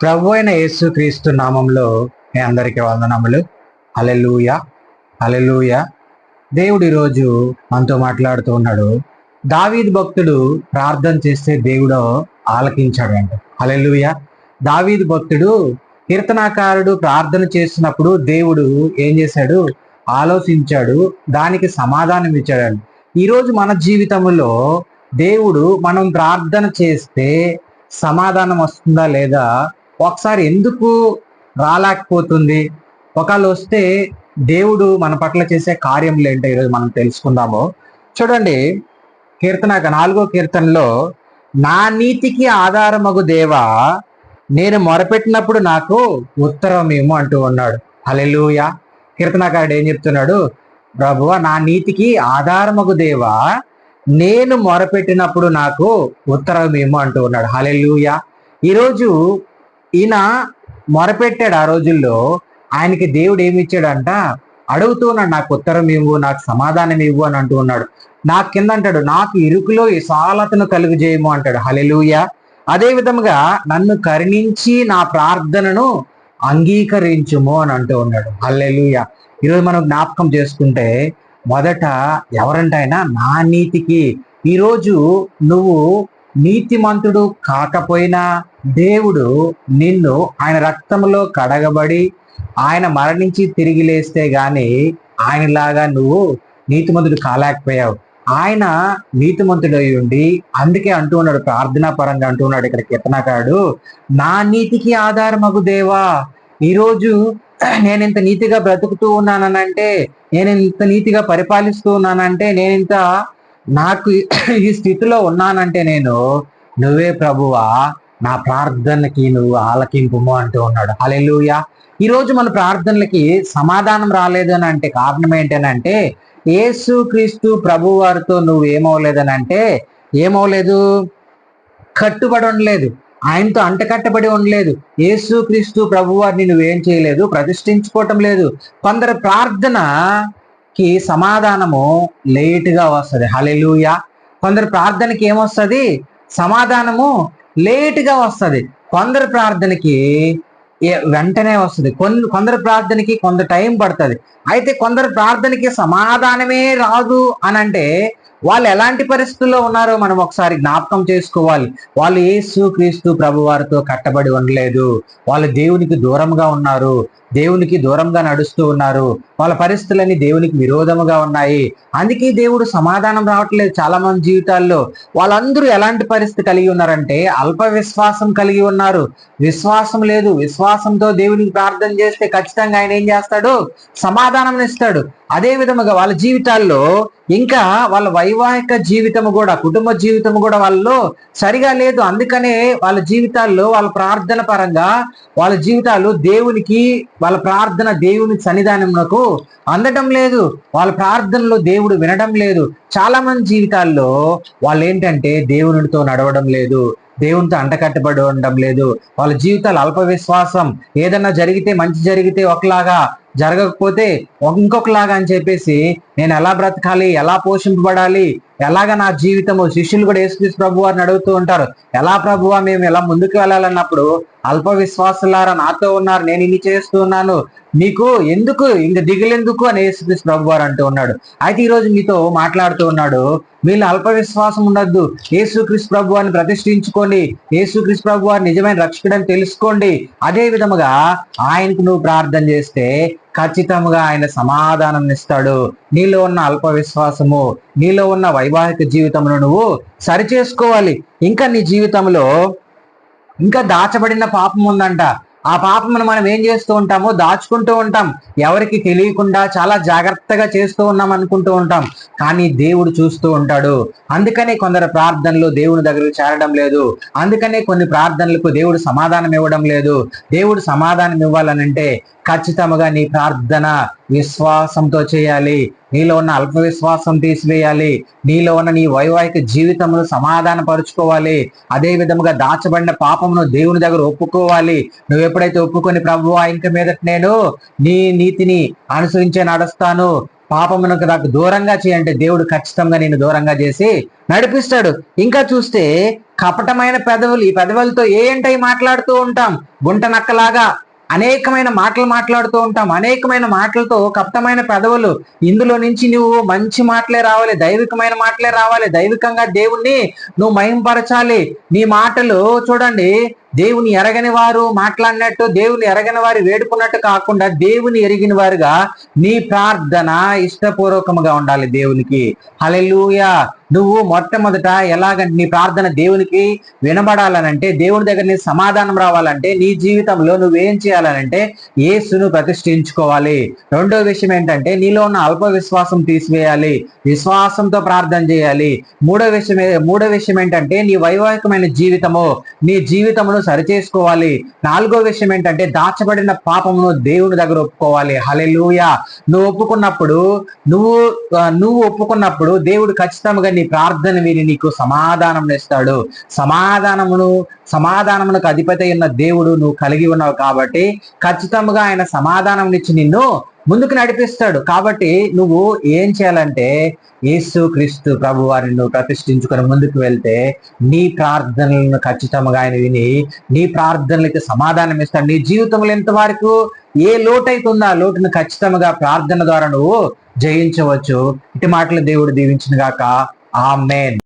ప్రభు అయిన యేసు క్రీస్తు నామంలో మీ అందరికీ వందనములు. హల్లెలూయా, హల్లెలూయా. దేవుడు ఈరోజు మనతో మాట్లాడుతూ ఉన్నాడు. దావీదు భక్తుడు ప్రార్థన చేస్తే దేవుడు ఆలకించాడు అంట. హల్లెలూయా. దావీదు భక్తుడు కీర్తనాకారుడు ప్రార్థన చేసినప్పుడు దేవుడు ఏం చేశాడు? ఆలోచించాడు, దానికి సమాధానం ఇచ్చాడు. ఈరోజు మన జీవితంలో దేవుడు మనం ప్రార్థన చేస్తే సమాధానం వస్తుందా లేదా, ఒకసారి ఎందుకు రాలేకపోతుంది, ఒకవేళ వస్తే దేవుడు మన పట్ల చేసే కార్యములు ఏంటో ఈరోజు మనం తెలుసుకుందాము. చూడండి, 4వ కీర్తనలో, నా నీతికి ఆధారమగు దేవా, నేను మొరపెట్టినప్పుడు నాకు ఉత్తరం ఏమో అంటూ ఉన్నాడు. హల్లెలూయా. కీర్తనాకారుడు ఏం చెప్తున్నాడు? ప్రభువా, నా నీతికి ఆధారమగు దేవా, నేను మొరపెట్టినప్పుడు నాకు ఉత్తరం ఏమో అంటూ ఉన్నాడు. హల్లెలూయా. ఈరోజు ఈయన మొరపెట్టాడు. ఆ రోజుల్లో ఆయనకి దేవుడు ఏమి ఇచ్చాడంట? అడుగుతూ ఉన్నాడు, నాకు ఉత్తరం ఇవ్వు, నాకు సమాధానం ఇవ్వు అని అంటూ ఉన్నాడు. నాకు కింద అంటాడు, నాకు ఇరుకులో విశాలతను కలుగు చేయము అంటాడు. హల్లెలూయా. అదే విధముగా నన్ను కరుణించి నా ప్రార్థనను అంగీకరించుము అని అంటూ ఉన్నాడు. హల్లెలూయా. ఈరోజు మనం జ్ఞాపకం చేసుకుంటే, మొదట ఎవరంటే ఆయన నా నీతికి. ఈరోజు నువ్వు నీతిమంతుడు కాకపోయినా దేవుడు నిన్ను ఆయన రక్తంలో కడగబడి ఆయన మరణించి తిరిగి లేస్తే గాని ఆయనలాగా నువ్వు నీతిమంతుడు కాలేకపోయావు. ఆయన నీతిమంతుడై ఉండి అందుకే అంటూ ఉన్నాడు, ప్రార్థనా పరంగా అంటూ ఉన్నాడు ఇక్కడ కీర్తనకారుడు, నా నీతికి ఆధారమగు దేవా. ఈరోజు నేను ఇంత నీతిగా బ్రతుకుతూ ఉన్నానంటే, నేను ఇంత నీతిగా పరిపాలిస్తూ ఉన్నానంటే, నేనింత నాకు ఈ స్థితిలో ఉన్నానంటే నేను నువ్వే ప్రభువా, నా ప్రార్థనకి నువ్వు ఆలకింపుము అంటూ ఉన్నాడు. హల్లెలూయా. ఈరోజు మన ప్రార్థనలకి సమాధానం రాలేదు అని అంటే కారణం ఏంటనంటే, యేసు క్రీస్తు ప్రభు వారితో నువ్వు ఏమవలేదని అంటే, ఏమవలేదు? కట్టుబడి ఉండలేదు, ఆయనతో అంటకట్టబడి ఉండలేదు. యేసు క్రీస్తు ప్రభు వారిని నువ్వేం చేయలేదు, ప్రతిష్ఠించుకోవటం లేదు. కొందరు ప్రార్థనకి సమాధానము లేటుగా వస్తుంది. హల్లెలూయా. కొందరు ప్రార్థనకి ఏమొస్తుంది? సమాధానము లేటుగా వస్తుంది. కొందరు ప్రార్థనకి వెంటనే వస్తుంది. కొందరు ప్రార్థనకి కొంత టైం పడుతుంది. అయితే కొందరు ప్రార్థనకి సమాధానమే రాదు అని అంటే వాళ్ళు ఎలాంటి పరిస్థితుల్లో ఉన్నారో మనం ఒకసారి జ్ఞాపకం చేసుకోవాలి. వాళ్ళు యేసు క్రీస్తు ప్రభు వారితో కట్టబడి ఉండలేదు. వాళ్ళు దేవునికి దూరంగా ఉన్నారు, దేవునికి దూరంగా నడుస్తూ ఉన్నారు. వాళ్ళ పరిస్థితులన్నీ దేవునికి విరోధముగా ఉన్నాయి. అందుకే దేవుడు సమాధానం రావట్లేదు చాలా మంది జీవితాల్లో. వాళ్ళందరూ ఎలాంటి పరిస్థితి కలిగి ఉన్నారంటే అల్ప విశ్వాసం కలిగి ఉన్నారు. విశ్వాసం లేదు. విశ్వాసంతో దేవునికి ప్రార్థన చేస్తే ఖచ్చితంగా ఆయన ఏం చేస్తాడు? సమాధానం ఇస్తాడు. అదే విధముగా వాళ్ళ జీవితాల్లో ఇంకా వాళ్ళ వైవాహిక జీవితము కూడా, కుటుంబ జీవితము కూడా వాళ్ళలో సరిగా లేదు. అందుకనే వాళ్ళ జీవితాల్లో వాళ్ళ ప్రార్థన పరంగా వాళ్ళ జీవితాలు దేవునికి, వాళ్ళ ప్రార్థన దేవుని సన్నిధానమునకు అందడం లేదు. వాళ్ళ ప్రార్థనలో దేవుడు వినడం లేదు. చాలా మంది జీవితాల్లో వాళ్ళు ఏంటంటే దేవునితో నడవడం లేదు, దేవునితో అంటకట్టబడి ఉండడం లేదు. వాళ్ళ జీవితాలు అల్ప విశ్వాసం. ఏదన్నా జరిగితే, మంచి జరిగితే ఒకలాగా, జరగకపోతే ఇంకొకలాగా అని చెప్పేసి నేను ఎలా బ్రతకాలి, ఎలా పోషింపబడాలి, ఎలాగ నా జీవితము. శిష్యులు కూడా యేసుక్రీస్తు ప్రభు వారిని అడుగుతూ ఉంటారు, ఎలా ప్రభువా మేము ఎలా ముందుకు వెళ్ళాలన్నప్పుడు, అల్ప విశ్వాసులారా నాతో ఉన్నారు, నేను ఇన్ని చేస్తూ ఉన్నాను, మీకు ఎందుకు ఇంక దిగులెందుకు అని యేసుక్రీస్తు ప్రభు వారు అంటూ ఉన్నాడు. అయితే ఈరోజు మీతో మాట్లాడుతూ ఉన్నాడు, వీళ్ళు అల్ప విశ్వాసం ఉండొద్దు, యేసుక్రీస్తు ప్రభు వారిని ప్రతిష్ఠించుకోండి, యేసుక్రీస్తు ప్రభు వారిని నిజమైన రక్షకుడని తెలుసుకోండి. అదే విధముగా ఆయనకు నువ్వు ప్రార్థన చేస్తే ఖచ్చితంగా ఆయన సమాధానం ఇస్తాడు. నీలో ఉన్న అల్ప విశ్వాసము, నీలో ఉన్న వైవాహిక జీవితంలో నువ్వు సరి చేసుకోవాలి. ఇంకా నీ జీవితంలో ఇంకా దాచబడిన పాపం ఉందంట. ఆ పాపమును మనం ఏం చేస్తూ ఉంటామో దాచుకుంటూ ఉంటాం. ఎవరికి తెలియకుండా చాలా జాగ్రత్తగా చేస్తూ ఉన్నాం అనుకుంటూ ఉంటాం. కానీ దేవుడు చూస్తూ ఉంటాడు. అందుకనే కొందరు ప్రార్థనలు దేవుని దగ్గరకు చేరడం లేదు. అందుకనే కొన్ని ప్రార్థనలకు దేవుడు సమాధానం ఇవ్వడం లేదు. దేవుడు సమాధానం ఇవ్వాలనంటే ఖచ్చితంగా నీ ప్రార్థన విశ్వాసంతో చేయాలి. నీలో ఉన్న అల్ప విశ్వాసం తీసివేయాలి. నీలో ఉన్న నీ వైవాహిక జీవితమును సమాధాన పరుచుకోవాలి. అదే విధముగా దాచబడిన పాపమును దేవుని దగ్గర ఒప్పుకోవాలి. నువ్వు ఎప్పుడైతే ఒప్పుకొని ప్రభువా ఇంక మీదట నేను నీ నీతిని అనుసరించే నడుస్తాను, పాపమునకు నాకు దూరంగా చేయంటే దేవుడు ఖచ్చితంగా నేను దూరంగా చేసి నడిపిస్తాడు. ఇంకా చూస్తే కపటమైన పెదవులు, ఈ పెదవులతో ఏంటై మాట్లాడుతూ ఉంటాం, గుంట నక్కలాగా అనేకమైన మాటలు మాట్లాడుతూ ఉంటాం. అనేకమైన మాటలతో కపటమైన పెదవులు, ఇందులో నుంచి నువ్వు మంచి మాటలే రావాలి, దైవికమైన మాటలే రావాలి, దైవికంగా దేవుణ్ణి నువ్వు మహింపరచాలి. నీ మాటలు చూడండి, దేవుని ఎరగని వారు మాట్లాడినట్టు, దేవుని ఎరగని వారు వేడుకున్నట్టు కాకుండా దేవుని ఎరిగిన వారుగా నీ ప్రార్థన ఇష్టపూర్వకముగా ఉండాలి దేవునికి. హల్లెలూయా. నువ్వు మొట్టమొదట ఎలాగంటే నీ ప్రార్థన దేవునికి వినబడాలనంటే, దేవుని దగ్గర నీ సమాధానం రావాలంటే, నీ జీవితంలో నువ్వేం చేయాలనంటే యేసును ప్రతిష్ఠించుకోవాలి. రెండో విషయం ఏంటంటే నీలో ఉన్న అల్ప విశ్వాసం తీసివేయాలి, విశ్వాసంతో ప్రార్థన చేయాలి. మూడో విషయం ఏంటంటే నీ వైవాహికమైన జీవితము, నీ జీవితమును సరిచేసుకోవాలి. నాలుగో విషయం ఏంటంటే దాచబడిన పాపమును దేవుని దగ్గర ఒప్పుకోవాలి. హల్లెలూయా. నువ్వు ఒప్పుకున్నప్పుడు దేవుడు ఖచ్చితంగా నీ ప్రార్థన విని నీకు సమాధానం ఇస్తాడు. సమాధానమునకు అధిపతి అయిన దేవుడు నువ్వు కలిగి ఉన్నావు కాబట్టి ఖచ్చితంగా ఆయన సమాధానం ఇచ్చి నిన్ను ముందుకు నడిపిస్తాడు. కాబట్టి నువ్వు ఏం చేయాలంటే యేసు క్రీస్తు ప్రభు వారిని నువ్వు ప్రతిష్ఠించుకొని ముందుకు వెళ్తే నీ ప్రార్థనలను ఖచ్చితంగా ఆయన విని నీ ప్రార్థనలకి సమాధానం ఇస్తాడు. నీ జీవితంలో ఎంతవరకు ఏ లోటు అవుతుందో ఆ లోటును ఖచ్చితంగా ప్రార్థన ద్వారా నువ్వు జయించవచ్చు. ఇటు మాటలు దేవుడు దీవించిన గాక. ఆమేన్.